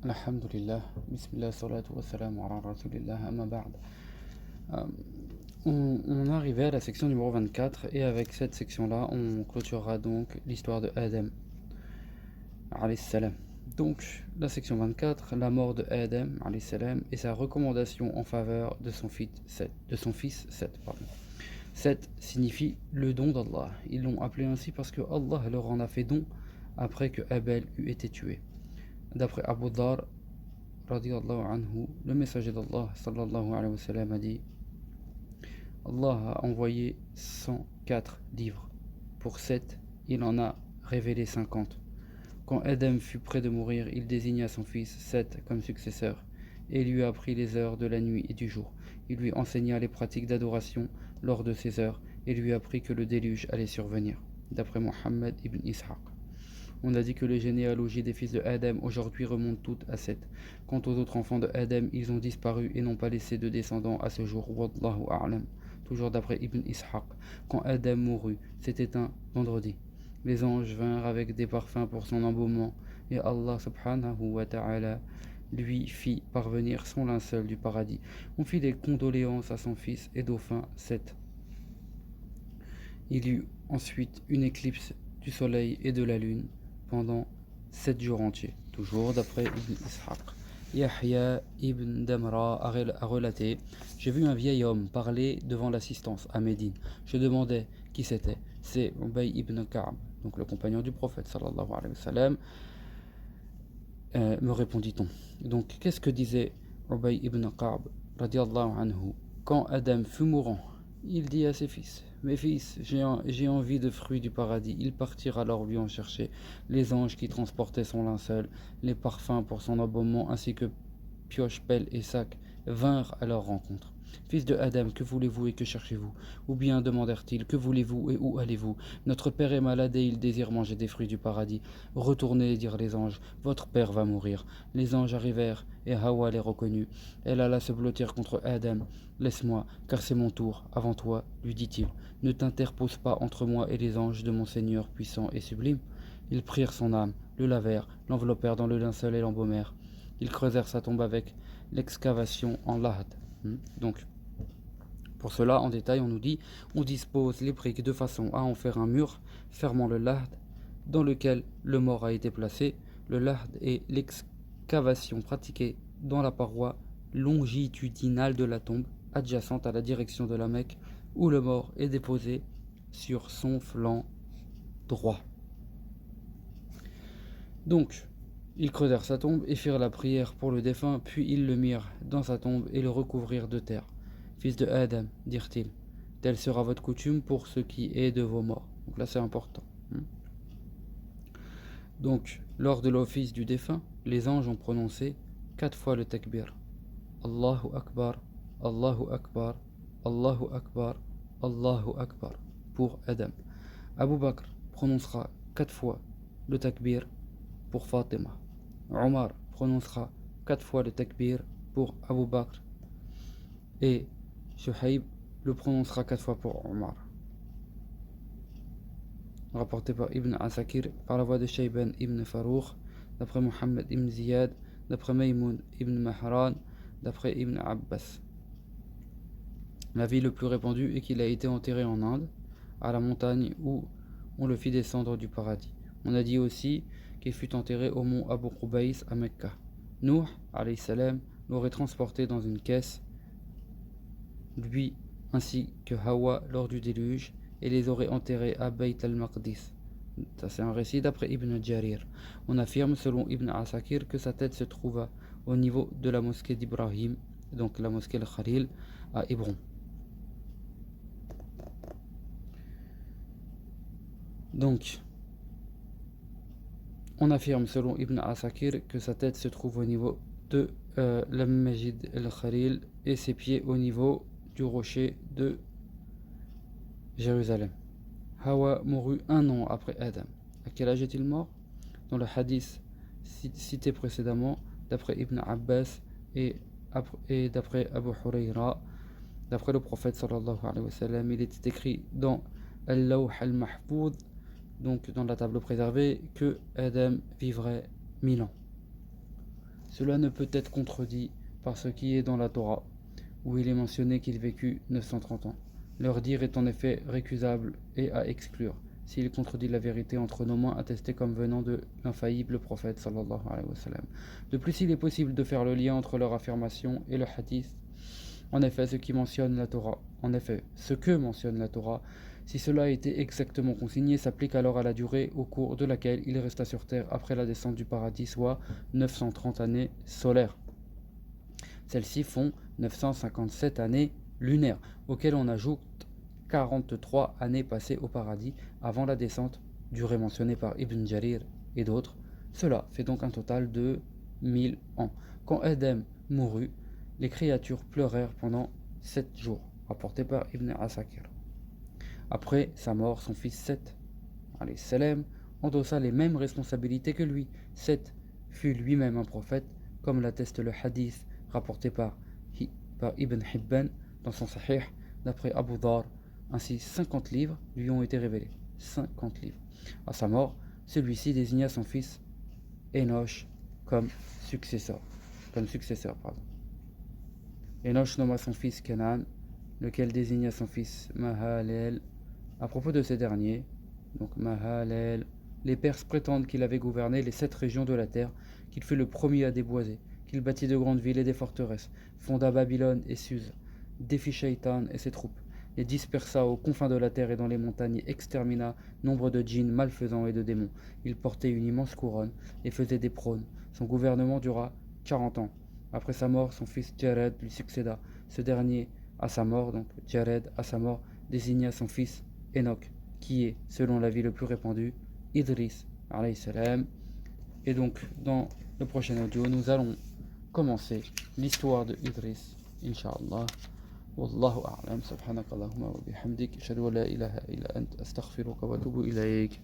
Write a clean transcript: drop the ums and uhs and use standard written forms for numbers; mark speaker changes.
Speaker 1: Alhamdulillah, Bismillah, salatu wa salam ala rasulillah, amma ba'd. Euh, on est arrivé à la section numéro 24 et avec cette section-là, on clôturera donc l'histoire de Adam, alayhi salam. Donc, la section 24, la mort de Adam, alayhi salam, et sa recommandation en faveur de son fils Seth. Seth signifie le don d'Allah. Ils l'ont appelé ainsi parce que Allah leur en a fait don après que Abel eut été tué. D'après Abu Dhar, radiallahu anhu, le messager d'Allah sallallahu alayhi wa sallam a dit: Allah a envoyé 104 livres. Pour 7, il en a révélé 50. Quand Adam fut près de mourir, il désigna son fils Seth comme successeur et lui apprit les heures de la nuit et du jour. Il lui enseigna les pratiques d'adoration lors de ces heures et lui apprit que le déluge allait survenir. D'après Mohammed ibn Ishaq. On a dit que les généalogies des fils de Adam aujourd'hui remontent toutes à Seth. Quant aux autres enfants de Adam, ils ont disparu et n'ont pas laissé de descendants à ce jour. Wallahu a'lam. Toujours d'après Ibn Ishaq. Quand Adam mourut, c'était un vendredi. Les anges vinrent avec des parfums pour son embaumement et Allah subhanahu wa ta'ala lui fit parvenir son linceul du paradis. On fit des condoléances à son fils et dauphin Seth. Il y eut ensuite une éclipse du soleil et de la lune pendant 7 jours entiers, toujours d'après Ibn Ishaq. Yahya ibn Damra a relaté: j'ai vu un vieil homme parler devant l'assistance à Médine. Je demandais qui c'était. C'est Ubay ibn Ka'b, donc le compagnon du prophète sallallahu alayhi wa sallam. Me répondit-on. Donc qu'est-ce que disait Ubay ibn Ka'b radiallahu anhu quand Adam fut mourant? Il dit à ses fils: mes fils, j'ai envie de fruits du paradis. Ils partirent alors lui en chercher. Les anges qui transportaient son linceul, les parfums pour son embaumement, ainsi que pioches, pelles et sacs, vinrent à leur rencontre. Fils de Adam, que voulez-vous et que cherchez-vous? Ou bien demandèrent-ils: que voulez-vous et où allez-vous? Notre père est malade et il désire manger des fruits du paradis. Retournez, dirent les anges, votre père va mourir. Les anges arrivèrent et Hawa les reconnut. Elle alla se blottir contre Adam. Laisse-moi, car c'est mon tour, avant toi, lui dit-il. Ne t'interpose pas entre moi et les anges de mon Seigneur puissant et sublime. Ils prirent son âme, le lavèrent, l'enveloppèrent dans le linceul et l'embaumèrent. Ils creusèrent sa tombe avec l'excavation en lahd. Donc, pour cela, en détail, on nous dit: on dispose les briques de façon à en faire un mur fermant le lahd dans lequel le mort a été placé. Le lahd est l'excavation pratiquée dans la paroi longitudinale de la tombe, adjacente à la direction de la Mecque, où le mort est déposé sur son flanc droit. Donc, ils creusèrent sa tombe et firent la prière pour le défunt, puis ils le mirent dans sa tombe et le recouvrirent de terre. Fils de Adam, dirent-ils, telle sera votre coutume pour ce qui est de vos morts. Donc là, c'est important. Donc, lors de l'office du défunt, les anges ont prononcé 4 fois le takbir. Allahu Akbar, Allahu Akbar, Allahu Akbar, Allahu Akbar pour Adam. Abu Bakr prononcera 4 fois le takbir pour Fatima. Omar prononcera 4 fois le takbir pour Abu Bakr. Et Shuhaib le prononcera 4 fois pour Omar. Rapporté par Ibn Asakir par la voix de Shayban ibn Farouk, d'après Mohammed ibn Ziyad, d'après Maymoun ibn Mahran, d'après Ibn Abbas. L'avis le plus répandu est qu'il a été enterré en Inde, à la montagne où on le fit descendre du paradis. On a dit aussi qu'il fut enterré au mont Abu Qubays à Mecca. Nuh, alayhi salam, l'aurait transporté dans une caisse, lui ainsi que Hawa lors du déluge, et les aurait enterrés à Bayt al-Maqdis. Ça, c'est un récit d'après Ibn Jarir. On affirme, selon Ibn Asakir, que sa tête se trouva au niveau de la mosquée d'Ibrahim, donc la mosquée al-Khalil, à Hébron. Donc, on affirme, selon Ibn Asakir, que sa tête se trouve au niveau de la Masjid al-Khalil et ses pieds au niveau du rocher de Jérusalem. Hawa mourut 1 an après Adam. À quel âge est-il mort? Dans le hadith cité précédemment, d'après Ibn Abbas et d'après Abu Hurayra, d'après le prophète sallallahu alayhi wa sallam, il était écrit dans Al-Lawh al-Mahfoud, donc dans la table préservée, que Adam vivrait 1000 ans. Cela ne peut être contredit par ce qui est dans la Torah, où il est mentionné qu'il vécut 930 ans. Leur dire est en effet récusable et à exclure, s'il contredit la vérité entre nos mains attestée comme venant de l'infaillible prophète sallallahu alayhi wa sallam. De plus, il est possible de faire le lien entre leur affirmation et le hadith. En effet, ce que mentionne la Torah, si cela a été exactement consigné, s'applique alors à la durée au cours de laquelle il resta sur terre après la descente du paradis, soit 930 années solaires. Celles-ci font 957 années lunaires, auxquelles on ajoute 43 années passées au paradis avant la descente, durée mentionnée par Ibn Jarir et d'autres. Cela fait donc un total de 1000 ans. Quand Adam mourut, les créatures pleurèrent pendant 7 jours, rapporté par Ibn Asakir. Après sa mort, son fils Seth, alayhi salam, endossa les mêmes responsabilités que lui. Seth fut lui-même un prophète, comme l'atteste le hadith rapporté par Ibn Hibban dans son Sahih, d'après Abu Dhar. Ainsi, 50 livres lui ont été révélés. 50 livres. À sa mort, celui-ci désigna son fils Enoch comme successeur. Enoch nomma son fils Canaan, lequel désigna son fils Mahalel. À propos de ces derniers, donc Mahalel, les Perses prétendent qu'il avait gouverné les 7 régions de la terre, qu'il fut le premier à déboiser, qu'il bâtit de grandes villes et des forteresses, fonda Babylone et Suse, défit Shaitan et ses troupes, les dispersa aux confins de la terre et dans les montagnes, et extermina nombre de djinns malfaisants et de démons. Il portait une immense couronne et faisait des prônes. Son gouvernement dura 40 ans. Après sa mort, son fils Jared lui succéda. Ce dernier, à sa mort, désigna son fils Enoch, qui est, selon l'avis le plus répandu, Idris, alayhi salam. Et donc, dans le prochain audio, nous allons commencer l'histoire de Idris, Inch'Allah. Wallahu a'lam, subhanakallahumma wa bihamdik, ashhadu an la ilaha illa ant, astaghfiruka wa atubu ilayk.